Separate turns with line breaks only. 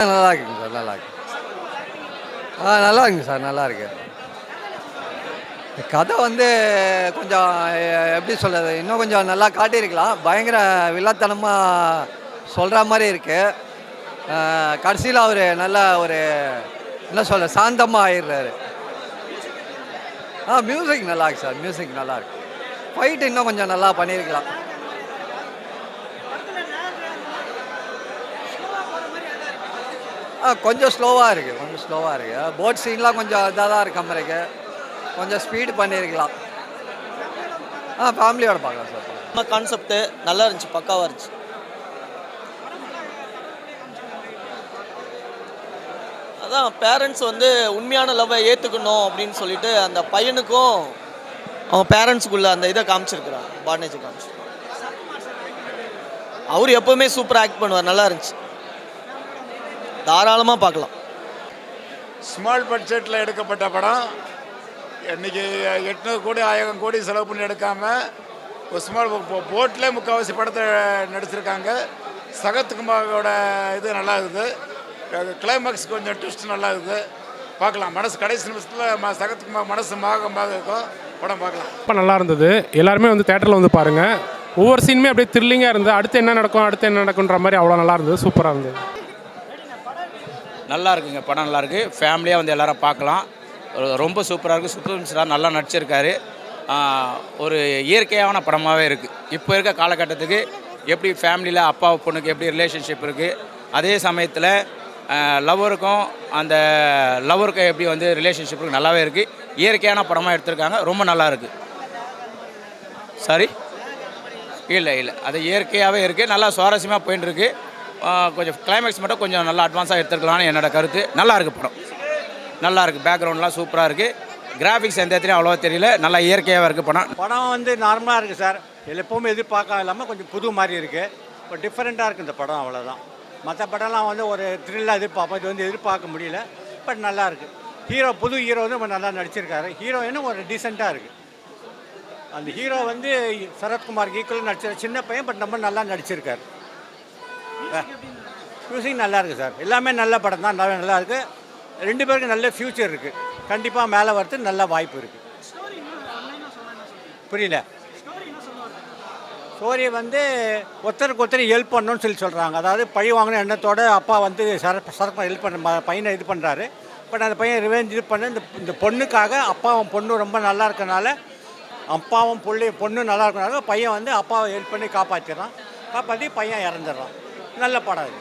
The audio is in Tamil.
நல்லா இருக்குங்க சார், நல்லா இருக்கு. நல்லா இருக்குங்க சார், நல்லா இருக்கு. கதை வந்து கொஞ்சம் எப்படி சொல்கிறது, இன்னும் கொஞ்சம் நல்லா காட்டியிருக்கலாம். பயங்கர வில்லத்தனமாக சொல்கிற மாதிரி இருக்கு. கடைசியில் அவர் நல்ல ஒரு என்ன சொல்ல சாந்தமாக ஆயிடுறாரு. மியூசிக் நல்லா இருக்கு சார், மியூசிக் நல்லா இருக்கு. ஃபைட் இன்னும் கொஞ்சம் நல்லா பண்ணியிருக்கலாம். கொஞ்சம் ஸ்லோவாக இருக்குது, கொஞ்சம் ஸ்லோவாக இருக்குது. போட் சீன்லாம் கொஞ்சம் இதாக தான் இருக்க மாதிரி இருக்கு. கொஞ்சம் ஸ்பீடு பண்ணியிருக்கலாம். ஃபேமிலியோட பார்க்கலாம் சார்.
நம்ம கான்செப்ட்டு நல்லா இருந்துச்சு, பக்காவாக இருந்துச்சு. அதான் பேரண்ட்ஸ் வந்து உண்மையான லவ்வை ஏற்றுக்கணும் அப்படின்னு சொல்லிட்டு அந்த பையனுக்கும் அவன் பேரண்ட்ஸுக்குள்ள அந்த இதை காமிச்சிருக்கிறான், பாண்டேஜ் காமிச்சிருக்கான். அவர் எப்போவுமே சூப்பராக ஆக்ட் பண்ணுவார், நல்லா இருந்துச்சு, தாராளமாக பார்க்கலாம்.
ஸ்மால் பட்ஜெட்டில் எடுக்கப்பட்ட படம். இன்றைக்கி 800 கோடி 1000 கோடி செலவு பண்ணி எடுக்காமல் ஒரு ஸ்மால் போட்லேயே முக்கால்வாசி படத்தை நடிச்சிருக்காங்க. சகத்குமாரோட இது நல்லா இருக்குது. கிளைமேக்ஸ் கொஞ்சம் ட்விஸ்ட் நல்லா இருக்குது, பார்க்கலாம். மனசு கடைசி நிமிஷத்தில் சகத்குமார் மனசு மாக இருக்கும், படம் பார்க்கலாம்.
ரொம்ப நல்லா இருந்தது. எல்லாருமே வந்து தேட்டரில் வந்து பாருங்கள். ஒவ்வொரு சீனுமே அப்படியே த்ரில்லிங்காக இருந்தது. அடுத்து என்ன நடக்கும், அடுத்து என்ன நடக்குன்ற மாதிரி அவ்வளோ நல்லா இருந்தது, சூப்பராக இருந்தது.
நல்லா இருக்குங்க, படம் நல்லா இருக்குது. ஃபேமிலியாக வந்து எல்லோரும் பார்க்கலாம். ரொம்ப சூப்பராக இருக்குது. சுப்ரமணியம் நல்லா நடிச்சிருக்காரு. ஒரு இயற்கையான படமாகவே இருக்குது. இப்போ இருக்க காலகட்டத்துக்கு எப்படி ஃபேமிலியில் அப்பா பொண்ணுக்கு எப்படி ரிலேஷன்ஷிப் இருக்குது, அதே சமயத்தில் லவ்வருக்கும் அந்த லவ்வருக்கும் எப்படி வந்து ரிலேஷன்ஷிப்புக்கு நல்லாவே இருக்குது. இயற்கையான படமாக எடுத்திருக்காங்க, ரொம்ப நல்லா இருக்குது. சாரி இல்லை அது இயற்கையாகவே இருக்குது, நல்லா சுவாரஸ்யமாக போயின்ட்டுருக்கு. கொஞ்சம் கிளைமேக்ஸ் மட்டும் கொஞ்சம் நல்லா அட்வான்ஸாக எடுத்துருக்கலாம்னு என்னோடய கருத்து. நல்லா இருக்குது படம், நல்லா இருக்குது. பேக்ரவுண்ட்லாம் சூப்பராக இருக்குது. கிராஃபிக்ஸ் எந்த இடத்துலையும் அவ்வளோவா தெரியல, நல்லா இயற்கையாக இருக்குது
படம் வந்து நார்மலாக இருக்குது சார். எப்போவுமே எதிர்பார்க்க இல்லாமல் கொஞ்சம் புது மாதிரி இருக்குது, இப்போ டிஃப்ரெண்ட்டாக இருக்குது இந்த படம், அவ்வளோதான். மற்ற படம்லாம் வந்து ஒரு த்ரில்லாக எதிர்பார்ப்போம், இது வந்து எதிர்பார்க்க முடியல. பட் நல்லா இருக்குது. புது ஹீரோ வந்து நல்லா நடிச்சிருக்காரு. ஹீரோயினும் ஒரு டீசெண்டாக இருக்குது. அந்த ஹீரோ வந்து சரத்குமாருக்கு ஈக்குவலாக நடிச்சிருக்காரு. சின்ன பையன், பட் ரொம்ப நல்லா நடிச்சிருக்காரு. மியூசிக் நல்லா இருக்குது சார். எல்லாமே நல்ல படம் தான், நல்லா இருக்குது. 2 பேருக்கு நல்ல ஃப்யூச்சர் இருக்குது. கண்டிப்பாக மேலே வரது நல்ல வாய்ப்பு இருக்குது. புரியல. ஸ்டோரி வந்து ஒருத்தருக்கு ஒருத்தர் ஹெல்ப் பண்ணணும்னு சொல்கிறாங்க. அதாவது பழி வாங்கின எண்ணத்தோடு அப்பா வந்து சரக்கு ஹெல்ப் பண்ண பையனை இது பண்ணுறாரு. பட் அந்த பையன் ரிவெஞ்ச் இது பண்ண இந்த பொண்ணுக்காக அப்பாவும் பொண்ணு ரொம்ப நல்லா இருக்கனால, அப்பாவும் பொண்ணு நல்லா இருக்கனால பையன் வந்து அப்பாவை ஹெல்ப் பண்ணி காப்பாற்றிடுறான். காப்பாற்றி பையன் இறந்துடுறான். நல்ல படம் இது.